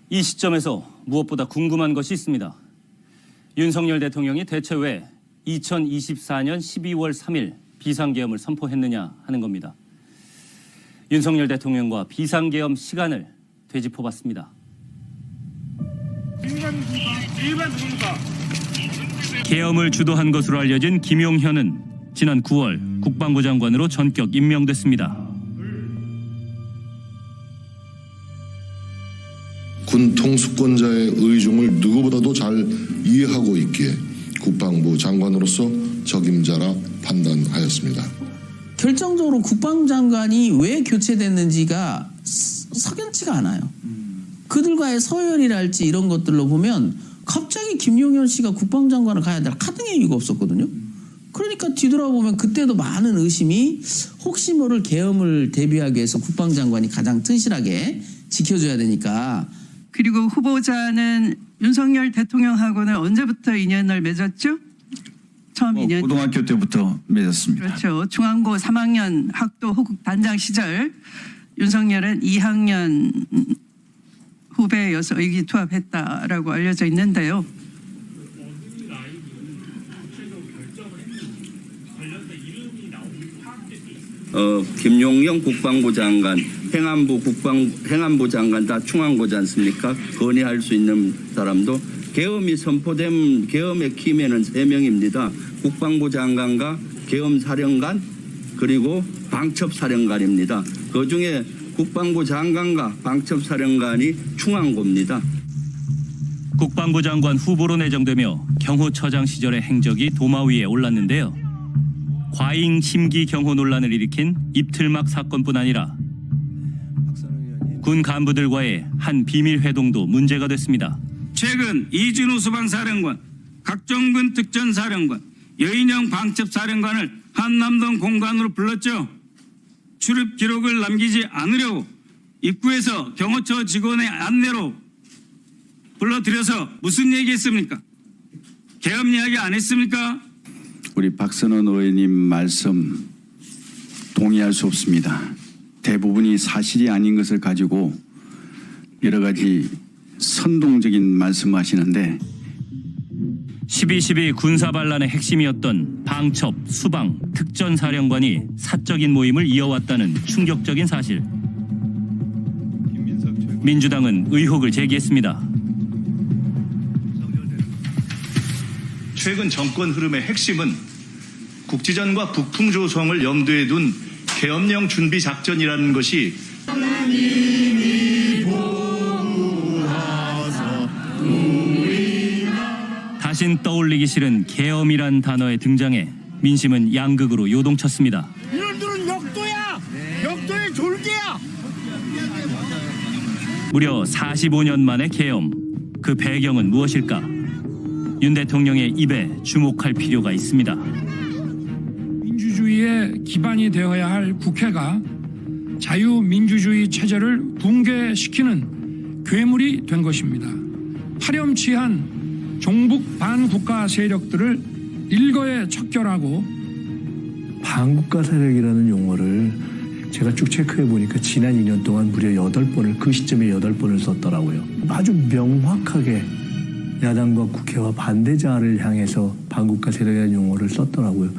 이 시점에서 무엇보다 궁금한 것이 있습니다. 윤석열 대통령이 대체 왜 2024년 12월 3일 비상계엄을 선포했느냐 하는 겁니다. 윤석열 대통령과 비상계엄 시간을 되짚어봤습니다. 계엄을 주도한 것으로 알려진 김용현은 지난 9월 국방부 장관으로 전격 임명됐습니다. 군 통수권자의 의중을 누구보다도 잘 이해하고 있기에 국방부 장관으로서 적임자라 판단하였습니다. 결정적으로 국방부 장관이 왜 교체됐는지가 석연치가 않아요. 그들과의 서열이랄지 이런 것들로 보면 갑자기 김용현 씨가 국방부 장관을 가야 될 카등의 이유가 없었거든요. 그러니까 뒤돌아보면 그때도 많은 의심이 혹시 모를 계엄을 대비하기 위해서 국방부 장관이 가장 튼실하게 지켜줘야 되니까. 그리고 후보자는 윤석열 대통령하고는 언제부터 인연을 맺었죠? 처음 인연. 고등학교 때부터 맺었습니다. 그렇죠. 중앙고 3학년 학도 호국 단장 시절 윤석열은 2학년 후배여서 의기투합했다라고 알려져 있는데요. 김용현 국방부 장관, 행안부 장관 다 충안고지 않습니까? 건의할 수 있는 사람도 계엄이 선포된 계엄의 키맨은 3명입니다. 국방부 장관과 계엄사령관 그리고 방첩사령관입니다. 그중에 국방부 장관과 방첩사령관이 충안고입니다. 국방부 장관 후보로 내정되며 경호처장 시절의 행적이 도마 위에 올랐는데요. 과잉 심기 경호 논란을 일으킨 입틀막 사건뿐 아니라 군 간부들과의 한 비밀 회동도 문제가 됐습니다. 최근 이진우 수방사령관, 각종군 특전사령관, 여인영 방첩사령관을 한남동 공간으로 불렀죠. 출입 기록을 남기지 않으려고 입구에서 경호처 직원의 안내로 불러들여서 무슨 얘기했습니까? 계엄 이야기 안 했습니까? 우리 박선원 의원님 말씀 동의할 수 없습니다. 대부분이 사실이 아닌 것을 가지고 여러 가지 선동적인 말씀하시는데 12.12 군사반란의 핵심이었던 방첩, 수방, 특전사령관이 사적인 모임을 이어왔다는 충격적인 사실. 민주당은 의혹을 제기했습니다. 최근 정권 흐름의 핵심은 국지전과 북풍 조성을 염두에 둔 계엄령 준비 작전이라는 것이 다신 떠올리기 싫은 계엄이란 단어의 등장에 민심은 양극으로 요동쳤습니다. 이놈들은 역도야! 역도의 졸개야! 무려 45년 만의 계엄. 그 배경은 무엇일까? 윤 대통령의 입에 주목할 필요가 있습니다. 민주주의의 기반이 되어야 할 국회가 자유민주주의 체제를 붕괴시키는 괴물이 된 것입니다. 파렴치한 종북 반국가 세력들을 일거에 척결하고 반국가 세력이라는 용어를 제가 쭉 체크해 보니까 지난 2년 동안 무려 8번을 그 시점에 8번을 썼더라고요. 아주 명확하게 야당과 국회와 반대자를 향해서 반국가 세력이라는 용어를 썼더라고요.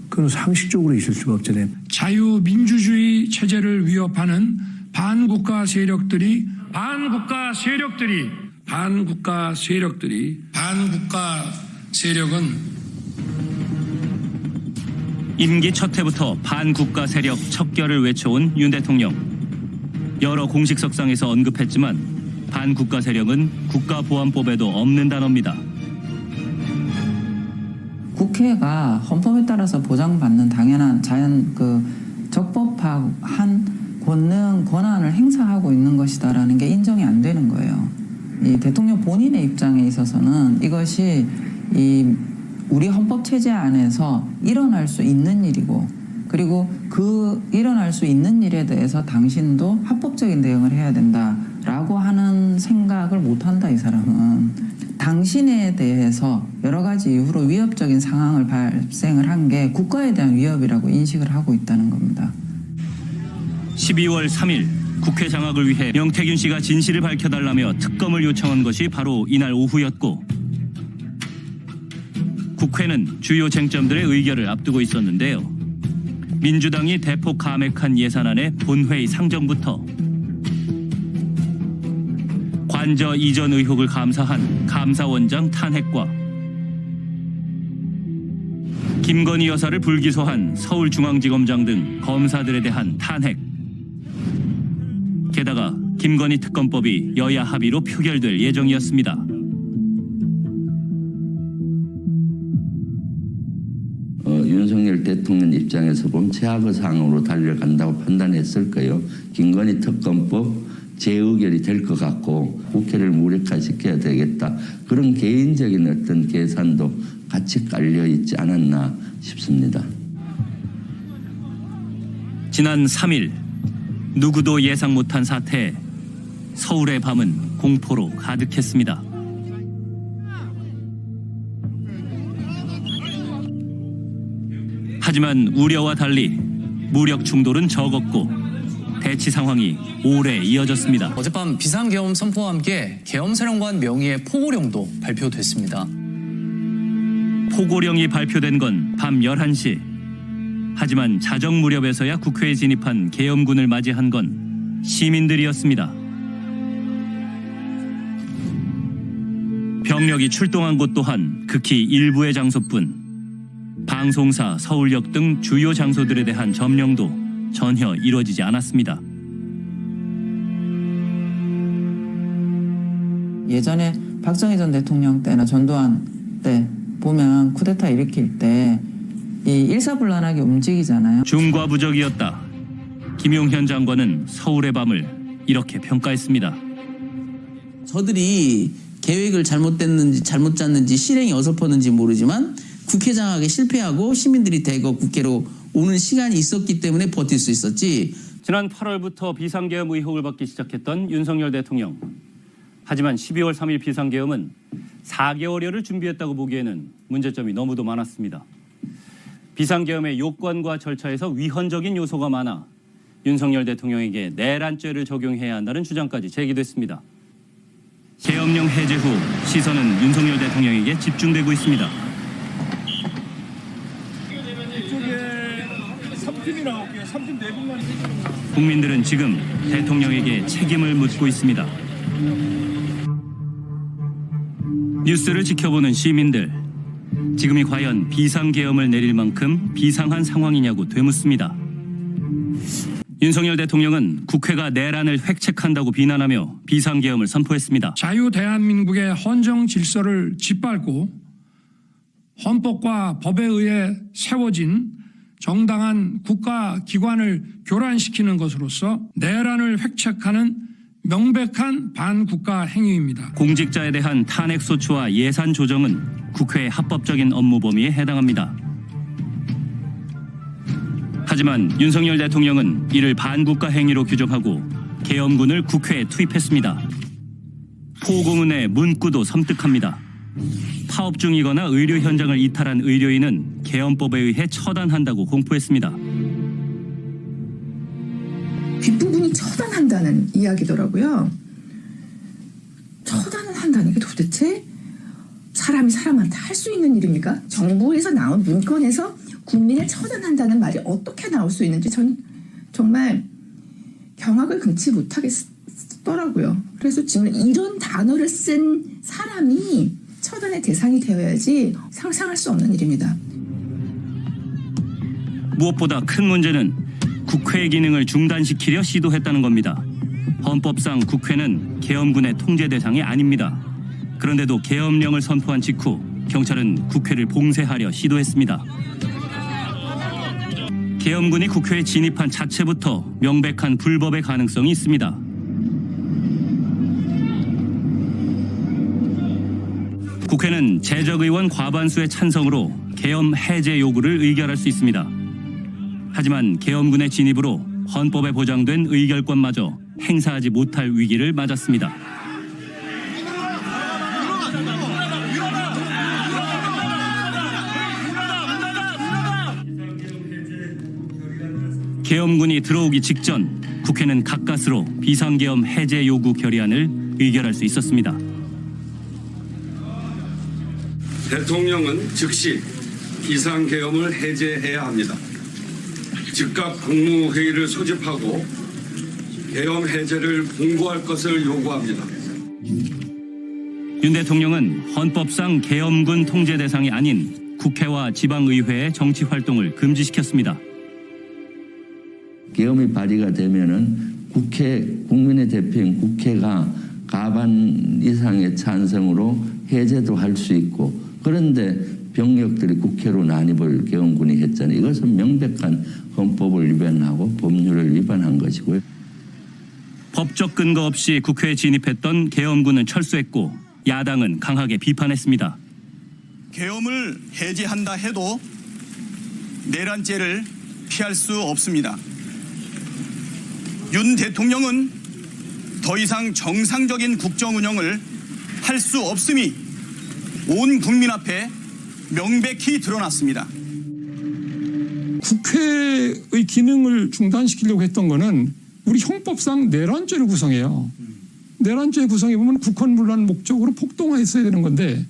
그건 상식적으로 있을 수가 없잖아요. 자유민주주의 체제를 위협하는 반국가 세력들이 세력은 임기 첫 해부터 반국가 세력 척결을 외쳐온 윤 대통령. 여러 공식석상에서 언급했지만 반국가 세력은 국가보안법에도 없는 단어입니다. 국회가 헌법에 따라서 보장받는 당연한 적법한 권한을 행사하고 있는 것이다라는 게 인정이 안 되는 거예요. 이 대통령 본인의 입장에 있어서는 이것이 우리 헌법 체제 안에서 일어날 수 있는 일이고, 그리고 그 일어날 수 있는 일에 대해서 당신도 합법적인 대응을 해야 된다라고 하는 생각을 못한다. 이 사람은 당신에 대해서 여러 가지 이유로 위협적인 상황을 발생을 한 게 국가에 대한 위협이라고 인식을 하고 있다는 겁니다. 12월 3일 국회 장악을 위해 명태균 씨가 진실을 밝혀달라며 특검을 요청한 것이 바로 이날 오후였고 국회는 주요 쟁점들의 의결을 앞두고 있었는데요. 민주당이 대폭 감액한 예산안의 본회의 상정부터 관저 이전 의혹을 감사한 감사원장 탄핵과 김건희 여사를 불기소한 서울중앙지검장 등 검사들에 대한 탄핵, 게다가 김건희 특검법이 여야 합의로 표결될 예정이었습니다. 윤석열 대통령 입장에서 보면 최악의 상황으로 달려간다고 판단했을 거예요. 김건희 특검법 재의결이 될 것 같고 국회를 무력화시켜야 되겠다. 그런 개인적인 어떤 계산도 같이 깔려 있지 않았나 싶습니다. 지난 3일 누구도 예상 못한 사태에 서울의 밤은 공포로 가득했습니다. 하지만 우려와 달리 무력 충돌은 적었고 대치 상황이 오래 이어졌습니다. 어젯밤 비상계엄 선포와 함께 계엄사령관 명의의 포고령도 발표됐습니다. 포고령이 발표된 건 밤 11시. 하지만 자정 무렵에서야 국회에 진입한 계엄군을 맞이한 건 시민들이었습니다. 병력이 출동한 곳 또한 극히 일부의 장소뿐. 방송사, 서울역 등 주요 장소들에 대한 점령도 전혀 이루어지지 않았습니다. 예전에 박정희 전 대통령 때나 전두환 때 보면 쿠데타 일으킬 때 이 일사불란하게 움직이잖아요. 중과부적이었다. 김용현 장관은 서울의 밤을 이렇게 평가했습니다. 저들이 계획을 잘못 짰는지 실행이 어설펐는지 모르지만 국회 장악에 실패하고 시민들이 대거 국회로 오는 시간이 있었기 때문에 버틸 수 있었지. 지난 8월부터 비상계엄 의혹을 받기 시작했던 윤석열 대통령. 하지만 12월 3일 비상계엄은 4개월여를 준비했다고 보기에는 문제점이 너무도 많았습니다. 비상계엄의 요건과 절차에서 위헌적인 요소가 많아 윤석열 대통령에게 내란죄를 적용해야 한다는 주장까지 제기됐습니다. 계엄령 해제 후 시선은 윤석열 대통령에게 집중되고 있습니다. 국민들은 지금 대통령에게 책임을 묻고 있습니다. 뉴스를 지켜보는 시민들, 지금이 과연 비상계엄을 내릴 만큼 비상한 상황이냐고 되묻습니다. 윤석열 대통령은 국회가 내란을 획책한다고 비난하며 비상계엄을 선포했습니다. 자유대한민국의 헌정 질서를 짓밟고 헌법과 법에 의해 세워진 정당한 국가기관을 교란시키는 것으로서 내란을 획책하는 명백한 반국가 행위입니다. 공직자에 대한 탄핵소추와 예산 조정은 국회의 합법적인 업무 범위에 해당합니다. 하지만 윤석열 대통령은 이를 반국가 행위로 규정하고 계엄군을 국회에 투입했습니다. 포고문의 문구도 섬뜩합니다. 파업 중이거나 의료 현장을 이탈한 의료인은 계엄법에 의해 처단한다고 공포했습니다. 뒷부분이 처단한다는 이야기더라고요. 처단을 한다는 게 도대체 사람이 사람한테 할 수 있는 일입니까? 정부에서 나온 문건에서 국민을 처단한다는 말이 어떻게 나올 수 있는지 저는 정말 경악을 금치 못하겠더라고요. 그래서 지금 이런 단어를 쓴 사람이 처단의 대상이 되어야지 상상할 수 없는 일입니다. 무엇보다 큰 문제는 국회의 기능을 중단시키려 시도했다는 겁니다. 헌법상 국회는 계엄군의 통제 대상이 아닙니다. 그런데도 계엄령을 선포한 직후 경찰은 국회를 봉쇄하려 시도했습니다. 계엄군이 국회에 진입한 자체부터 명백한 불법의 가능성이 있습니다. 국회는 재적의원 과반수의 찬성으로 계엄 해제 요구를 의결할 수 있습니다. 하지만 계엄군의 진입으로 헌법에 보장된 의결권마저 행사하지 못할 위기를 맞았습니다. 계엄군이 들어오기 직전 국회는 가까스로 비상계엄 해제 요구 결의안을 의결할 수 있었습니다. 대통령은 즉시 비상계엄을 해제해야 합니다. 즉각 국무회의를 소집하고 계엄 해제를 공고할 것을 요구합니다. 윤 대통령은 헌법상 계엄군 통제 대상이 아닌 국회와 지방의회의 정치 활동을 금지시켰습니다. 계엄이 발의가 되면은 국민의 대표인 국회가 과반 이상의 찬성으로 해제도 할 수 있고, 그런데 병력들이 국회로 난입을 계엄군이 했잖아요. 이것은 명백한 헌법을 위반하고 법률을 위반한 것이고요. 법적 근거 없이 국회에 진입했던 계엄군은 철수했고 야당은 강하게 비판했습니다. 계엄을 해제한다 해도 내란죄를 피할 수 없습니다. 윤 대통령은 더 이상 정상적인 국정 운영을 할 수 없음이 온 국민 앞에 명백히 드러났습니다. 국회의 기능을 중단시키려고 했던 거는 우리 형법상 내란죄를 구성해요. 내란죄 구성해 보면 국헌문란 목적으로 폭동화했어야 되는 건데,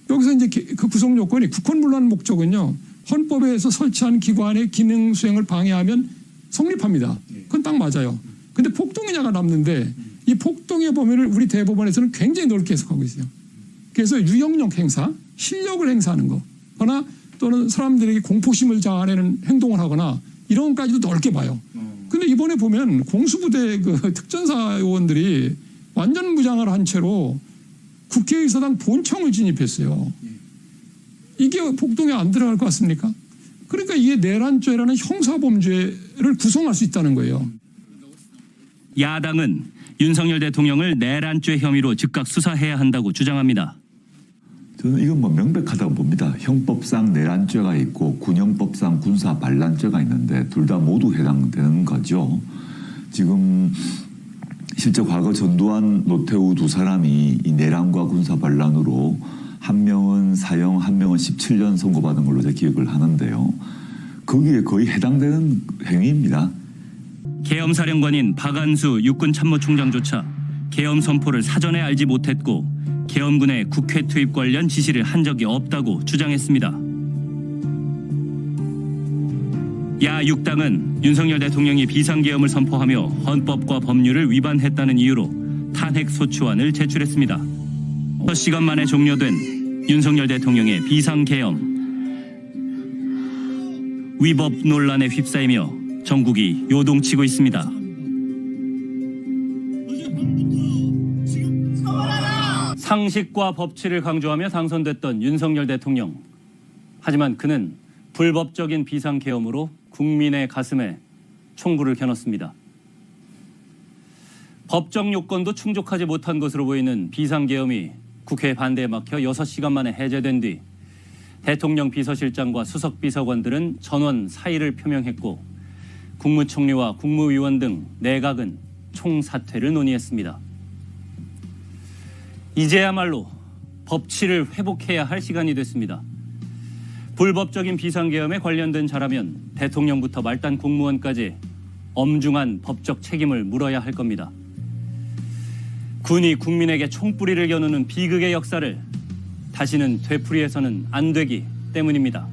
여기서 이제 그 구성 요건이 국헌문란 목적은요, 헌법에서 설치한 기관의 기능 수행을 방해하면 성립합니다. 그건 딱 맞아요. 근데 폭동이냐가 남는데, 이 폭동의 범위를 우리 대법원에서는 굉장히 넓게 해석하고 있어요. 그래서 유형력 행사, 실력을 행사하는 거, 거나 또는 사람들에게 공포심을 자아내는 행동을 하거나 이런 것까지도 넓게 봐요. 근데 이번에 보면 공수부대 그 특전사 요원들이 완전 무장을 한 채로 국회의사당 본청을 진입했어요. 이게 폭동에 안 들어갈 것 같습니까? 그러니까 이게 내란죄라는 형사범죄를 구성할 수 있다는 거예요. 야당은 윤석열 대통령을 내란죄 혐의로 즉각 수사해야 한다고 주장합니다. 저는 이건 뭐 명백하다고 봅니다. 형법상 내란죄가 있고 군형법상 군사 반란죄가 있는데 둘 다 모두 해당되는 거죠. 지금 실제 과거 전두환, 노태우 두 사람이 이 내란과 군사 반란으로 한 명은 사형, 한 명은 17년 선고받은 걸로 제 기억을 하는데요. 거기에 거의 해당되는 행위입니다. 계엄사령관인 박안수 육군참모총장조차 계엄 선포를 사전에 알지 못했고 계엄군의 국회 투입 관련 지시를 한 적이 없다고 주장했습니다. 야6당은 윤석열 대통령이 비상계엄을 선포하며 헌법과 법률을 위반했다는 이유로 탄핵소추안을 제출했습니다. 6시간 만에 종료된 윤석열 대통령의 비상계엄. 위법 논란에 휩싸이며 전국이 요동치고 있습니다. 상식과 법치를 강조하며 당선됐던 윤석열 대통령. 하지만 그는 불법적인 비상계엄으로 국민의 가슴에 총구를 겨눴습니다. 법적 요건도 충족하지 못한 것으로 보이는 비상계엄이 국회 반대에 막혀 6시간 만에 해제된 뒤 대통령 비서실장과 수석비서관들은 전원 사의를 표명했고 국무총리와 국무위원 등 내각은 총사퇴를 논의했습니다. 이제야말로 법치를 회복해야 할 시간이 됐습니다. 불법적인 비상계엄에 관련된 자라면 대통령부터 말단 공무원까지 엄중한 법적 책임을 물어야 할 겁니다. 군이 국민에게 총뿌리를 겨누는 비극의 역사를 다시는 되풀이해서는 안 되기 때문입니다.